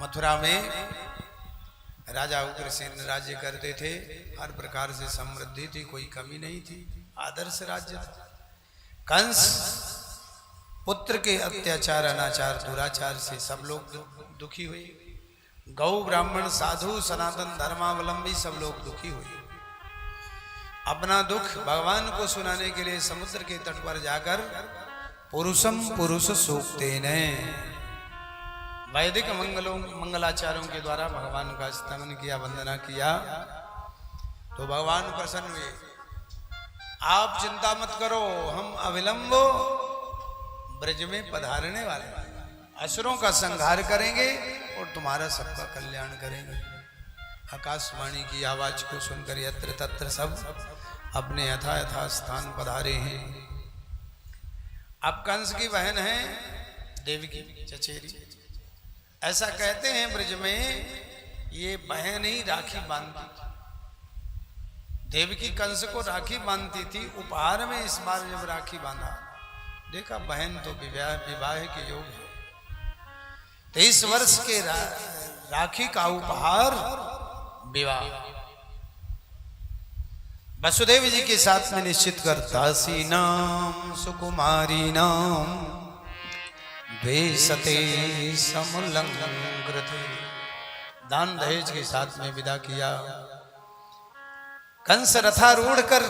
मथुरा में राजा उग्रसेन राज्य करते थे। हर प्रकार से समृद्धि थी, कोई कमी नहीं थी, आदर्श राज्य था। कंस पुत्र के अत्याचार, अनाचार, दुराचार से सब लोग दुखी हुए। गौ, ब्राह्मण, साधु, सनातन धर्मावलंबी सब लोग दुखी हुए। अपना दुख भगवान को सुनाने के लिए समुद्र के तट पर जाकर पुरुषम पुरुष सूक्तेन, वैदिक मंगलाचारों के द्वारा भगवान का स्तमन किया, वंदना किया। तो भगवान प्रसन्न हुए। आप चिंता मत करो, हम अविलंब ब्रज में पधारने वाले हैं, असुरों का संहार करेंगे और तुम्हारा सबका कल्याण करेंगे। आकाशवाणी की आवाज को सुनकर यत्र तत्र सब अपने यथा यथा स्थान पधारे हैं। अब कंस की बहन है देवकी चचेरी। ऐसा कहते हैं ब्रज में ये बहन ही राखी बांधती थी। देवकी कंस को राखी बांधती थी। उपहार में इस बार जब राखी बांधा, देखा बहन तो विवाह के योग है। 23 वर्ष के राखी का उपहार विवाह वसुदेव जी के साथ में निश्चित कर, दासी नाम सुकुमारी नाम द्वेषते समुल्लंघ्रते, दान दहेज के साथ में विदा किया। कंस रथारूढ़ कर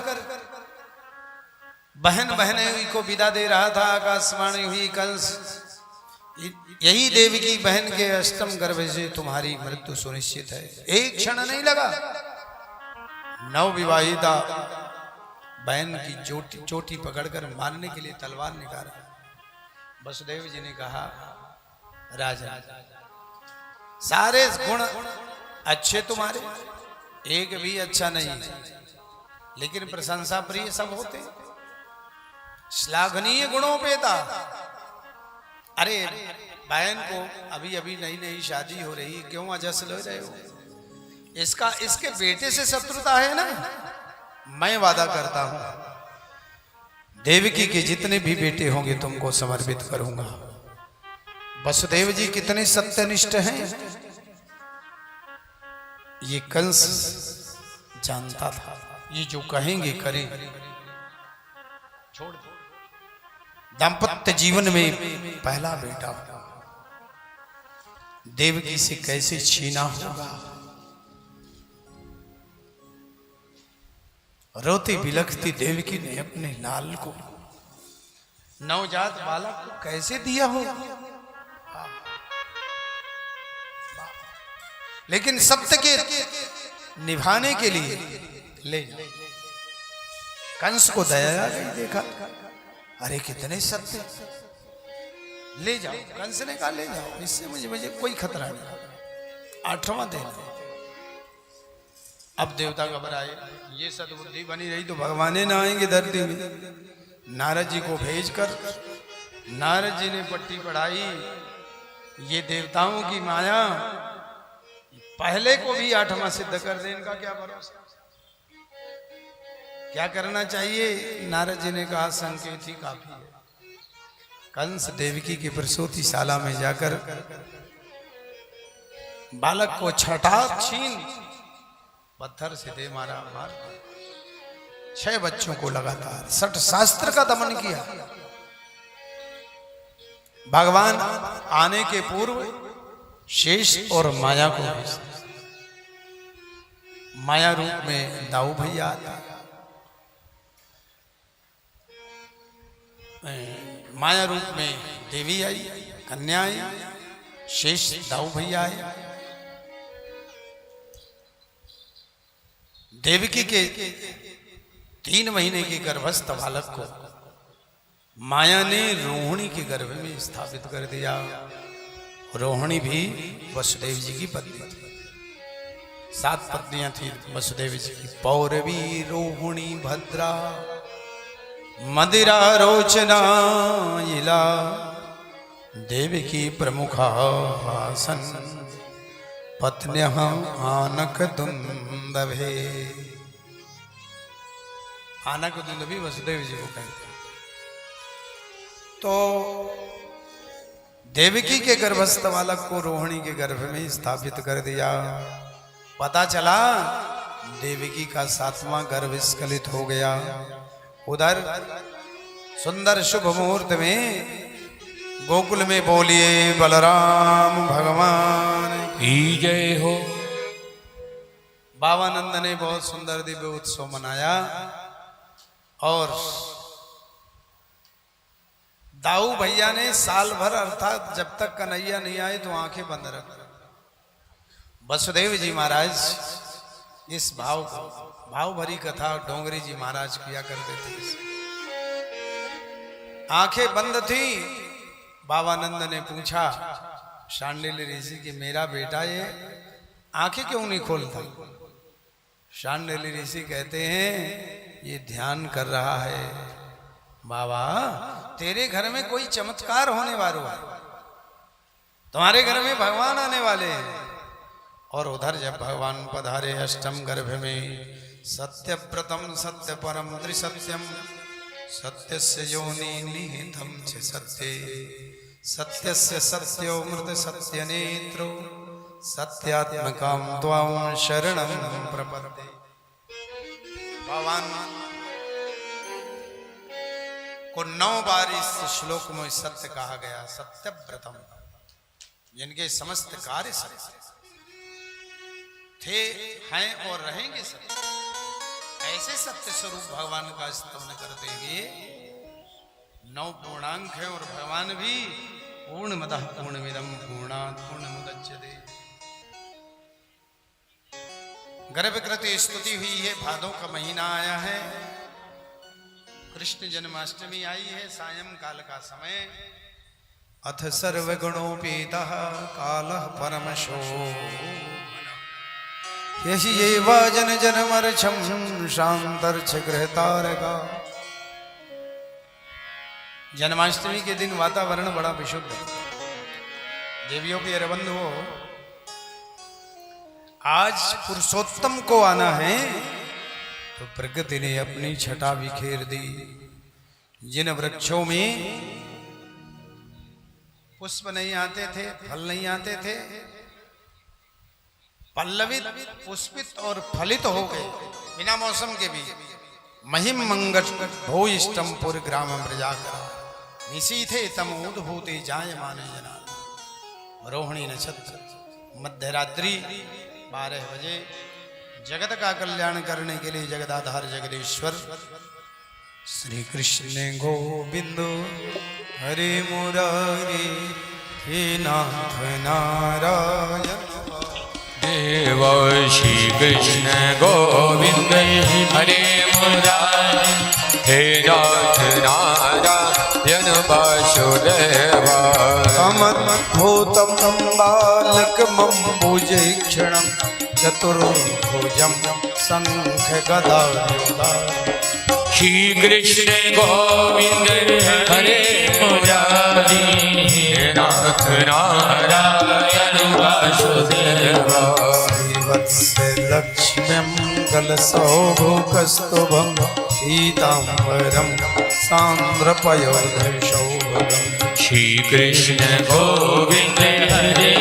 बहन को विदा दे रहा था। आकाशवाणी हुई, कंस यही देवी की बहन के अष्टम गर्भ से तुम्हारी मृत्यु सुनिश्चित है। एक क्षण नहीं लगा, नवविवाहिता बहन की चोटी पकड़कर मारने के लिए तलवार निकाला। वसुदेव जी ने कहा, राजा सारे गुण अच्छे तुम्हारे, एक भी अच्छा नहीं, लेकिन प्रशंसा प्रिय सब होते, श्लाघनीय गुणों पे था। अरे बहन को अभी अभी नई नई शादी हो रही, क्यों अजस ले रहे हो? इसके बेटे से शत्रुता है ना। मैं वादा करता हूं देवकी के जितने भी बेटे होंगे तुमको समर्पित करूंगा। वसुदेव जी कितने सत्यनिष्ठ हैं ये कंस जानता था। ये जो कहेंगे करें। छोड़ दो। दाम्पत्य जीवन में पहला बेटा देवकी से कैसे छीना होगा। रोती बिलखती देवकी ने अपने लाल को, नवजात बालक को कैसे दिया हो। लेकिन सत्य के निभाने के लिए ले जाओ। कंस को दया नहीं देखा, अरे कितने सत्य, ले जाओ। कंस ने कहा ले जाओ, इससे मुझे कोई खतरा नहीं। 8वां दिन अब देवता घबराए, ये सद्बुद्धि बनी रही तो भगवान ना आएंगे धरती में। नारद जी को भेजकर नारद जी ने पट्टी पढ़ाई। ये देवताओं की माया पहले को भी 8वां सिद्ध कर दे, इनका क्या भरोसा। क्या करना चाहिए? नारद जी ने कहा संकेत ही काफी है। कंस देवकी की प्रसूतिशाला में जाकर बालक को छठा छीन पत्थर से दे मारा। 6 बच्चों को लगातार 60 शास्त्र का दमन किया। भगवान आने के पूर्व शेष और माया को भेजा। माया रूप में दाऊ भैया आता, माया रूप में देवी आई, कन्या आई, शेष दाऊ भैया आए। देवकी के 3 महीने के गर्भस्थ बालक को माया ने रोहिणी के गर्भ में स्थापित कर दिया। रोहिणी भी वसुदेव जी की पत्नी थी। 7 पत्नियां थी वसुदेव जी की। पौरवी, रोहिणी, भद्रा, मदिरा, रोचना, इला, देवकी प्रमुखा आसन, पत्न्यः आनक दुंदभे। आनक दुंदभी वसुदेव जी को कहते हैं। तो देवकी के गर्भस्थ बालक को रोहिणी के गर्भ में स्थापित कर दिया। पता चला देवकी का 7वां गर्भ स्खलित हो गया। उधर सुंदर शुभ मुहूर्त में गोकुल में बोलिए बलराम भगवान की जय हो। बाबानंद ने बहुत सुंदर दिव्य उत्सव मनाया और दाऊ भैया ने साल भर अर्थात जब तक कन्हैया नहीं आए तो आंखें बंद रख। वसुदेव जी महाराज इस भाव भरी कथा डोंगरी जी महाराज किया करते थे। आंखें बंद थी। बाबानंद ने पूछा शांडिल्य ऋषि कि मेरा बेटा ये आंखें क्यों नहीं खोलता? शांडिल्य ऋषि कहते हैं ये ध्यान कर रहा है। बाबा तेरे घर में कोई चमत्कार होने वाला है, तुम्हारे घर में भगवान आने वाले हैं। और उधर जब भगवान पधारे अष्टम गर्भ में सत्य व्रतम सत्य परम त्रिसत्यम सत्यस्य योनि निहितम च सत्ये सत्यस्य सत्यो मृत सत्य नेत्रो सत्यात्मकं त्वां शरणं प्रपद्ये। भगवान को 9 बार इस श्लोक में सत्य कहा गया। सत्य व्रतम, जिनके समस्त कार्य सत्य थे, हैं और रहेंगे सत्य, ऐसे सत्य स्वरूप भगवान का स्तवन कर देंगे। 9 पूर्णांक है और भगवान भी पूर्णमदः पूर्णमिदं पूर्णात् पूर्णमुदच्यते। गर्भकृत स्तुति हुई है। भादों का महीना आया है, कृष्ण जन्माष्टमी आई है, सायंकाल का समय। अथ सर्वगुणोपेतः कालः परमशोभनः यही ये वाजन जनमर्छम शांतर्छ गृहतारका। जन्माष्टमी के दिन वातावरण बड़ा विशुद्ध है। देवियों के अरबंध हो, आज पुरुषोत्तम को आना है तो प्रकृति ने अपनी छटा बिखेर दी। जिन वृक्षों में पुष्प नहीं आते थे, फल नहीं आते थे, पल्लवित पुष्पित और फलित हो गए बिना मौसम के भी। महिम मंगट भूयिष्टम पुर ग्राम प्रजाकर निशीथे तमोद्भूते जायमाने जना। रोहिणी नक्षत्र मध्यरात्रि 12 बजे जगत का कल्याण करने के लिए जगदाधार जगदीश्वर श्री कृष्ण गोविंद हरे मुरारी हे नाथ नारायण। देव श्री कृष्ण गोविंद हरे मुरारी हे नाथ नारायण वासुदेवा। समद्भूतं बालकमम्बुजेक्षणं चतुर्भुजं शङ्खगदायुधां। श्री कृष्ण गोविंद हरे मुरारी हे नाथ नारायण वासुदेवा। श्रीवत्सलक्ष्म्यं कलशोभुकस्तुभं पीताम्बरं सान्द्रपयोधशोभगम्। श्री कृष्ण गोविंद हरे